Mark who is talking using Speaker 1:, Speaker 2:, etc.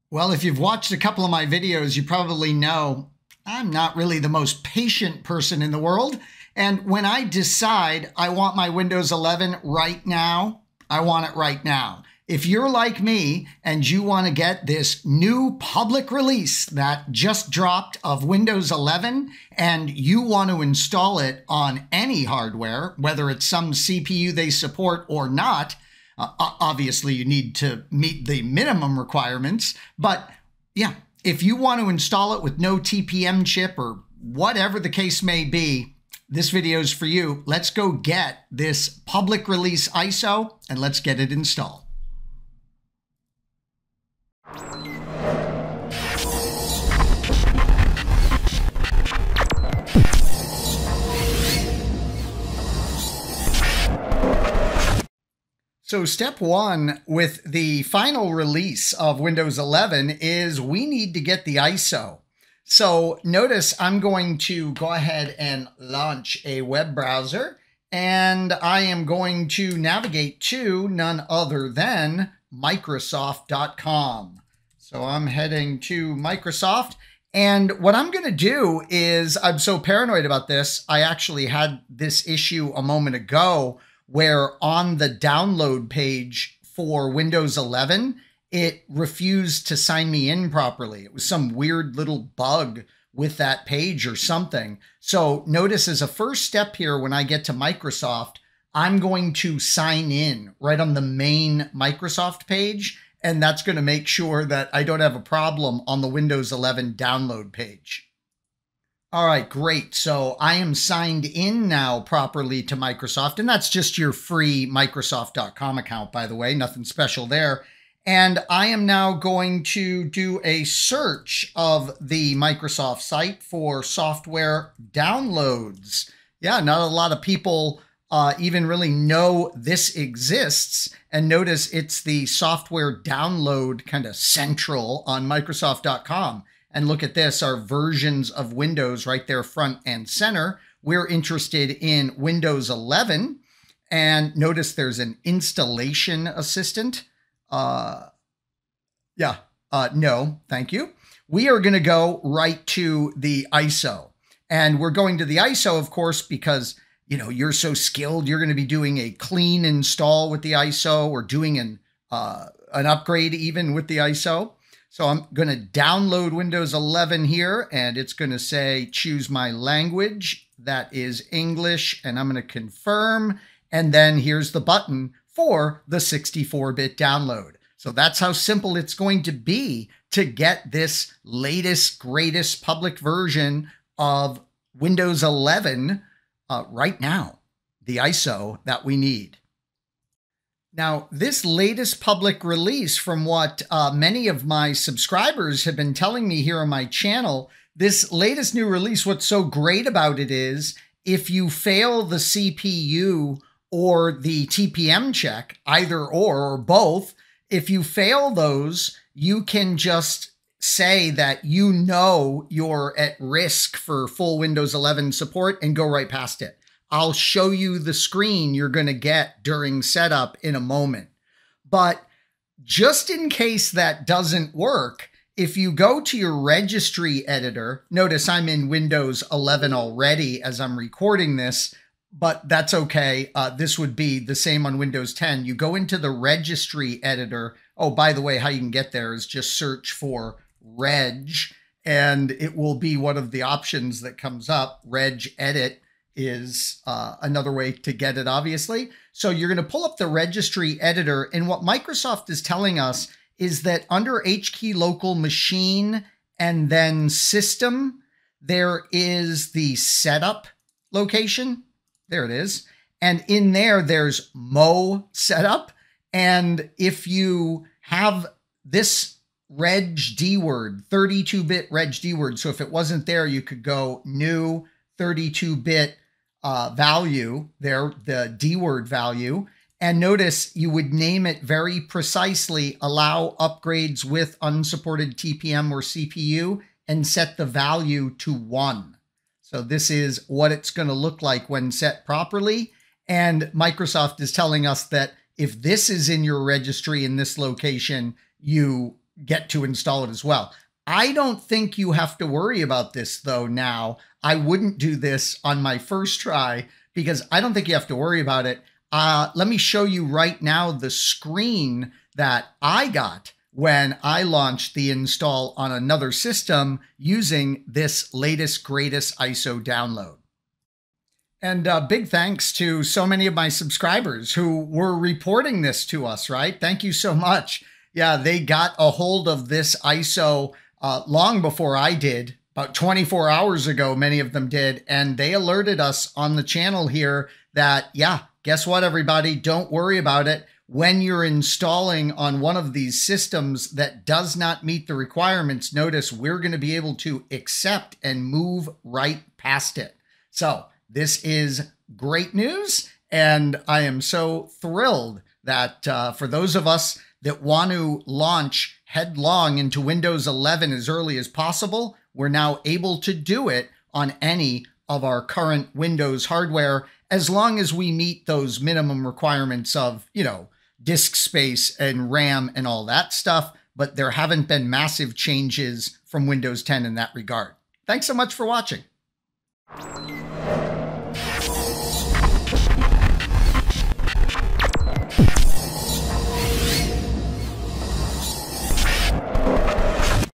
Speaker 1: Well, if you've watched a couple of my videos, you probably know I'm not really the most patient person in the world. And when I decide I want my Windows 11 right now, I want it right now. If you're like me and you want to get this new public release that just dropped of Windows 11 and you want to install it on any hardware, whether it's some CPU they support or not, obviously, you need to meet the minimum requirements, but yeah, if you want to install it with no TPM chip or whatever the case may be, this video is for you. Let's go get this public release ISO and let's get it installed. So step one with the final release of Windows 11 is we need to get the ISO. So notice I'm going to go ahead and launch a web browser, and I am going to navigate to none other than Microsoft.com. So I'm heading to Microsoft, and what I'm going to do is, I'm so paranoid about this, I actually had this issue a moment ago where on the download page for Windows 11, it refused to sign me in properly. It was some weird little bug with that page or something. So notice as a first step here, when I get to Microsoft, I'm going to sign in right on the main Microsoft page, and that's going to make sure that I don't have a problem on the Windows 11 download page. All right, great. So I am signed in now properly to Microsoft, and that's just your free Microsoft.com account, by the way, nothing special there. And I am now going to do a search of the Microsoft site for software downloads. Yeah, not a lot of people even really know this exists. And notice it's the software download kind of central on Microsoft.com. And look at this, our versions of Windows right there, front and center. We're interested in Windows 11. And notice there's an installation assistant. No, thank you. We are going to go right to the ISO. And we're going to the ISO, of course, because, you know, you're so skilled. You're going to be doing a clean install with the ISO or doing an upgrade even with the ISO. So I'm going to download Windows 11 here, and it's going to say, choose my language. That is English, and I'm going to confirm. And then here's the button for the 64-bit download. So that's how simple it's going to be to get this latest, greatest public version of Windows 11 right now, the ISO that we need. Now, this latest public release, from what many of my subscribers have been telling me here on my channel, this latest new release, what's so great about it is if you fail the CPU or the TPM check, either or both, if you fail those, you can just say that you know you're at risk for full Windows 11 support and go right past it. I'll show you the screen you're going to get during setup in a moment. But just in case that doesn't work, if you go to your Registry Editor, notice I'm in Windows 11 already as I'm recording this, but that's okay. This would be the same on Windows 10. You go into the Registry Editor. Oh, by the way, how you can get there is just search for Reg, and it will be one of the options that comes up. Reg Edit is another way to get it, obviously. So you're going to pull up the Registry Editor, and what Microsoft is telling us is that under HKey Local Machine and then System, there is the Setup location. There it is. And in there, there's Mo Setup. And if you have this Reg D word, 32-bit Reg D word, so if it wasn't there, you could go New 32-bit value there, the D word value. And notice you would name it very precisely, allow upgrades with unsupported TPM or CPU, and set the value to 1. So this is what it's going to look like when set properly. And Microsoft is telling us that if this is in your registry in this location, you get to install it as well. I don't think you have to worry about this though now. I wouldn't do this on my first try because I don't think you have to worry about it. Let me show you right now the screen that I got when I launched the install on another system using this latest, greatest ISO download. And big thanks to so many of my subscribers who were reporting this to us, right? Thank you so much. Yeah, they got a hold of this ISO long before I did. About 24 hours ago, many of them did. And they alerted us on the channel here that, yeah, guess what, everybody? Don't worry about it. When you're installing on one of these systems that does not meet the requirements, notice we're going to be able to accept and move right past it. So this is great news, and I am so thrilled that for those of us that want to launch headlong into Windows 11 as early as possible, we're now able to do it on any of our current Windows hardware, as long as we meet those minimum requirements of, disk space and RAM and all that stuff. But there haven't been massive changes from Windows 10 in that regard. Thanks so much for watching.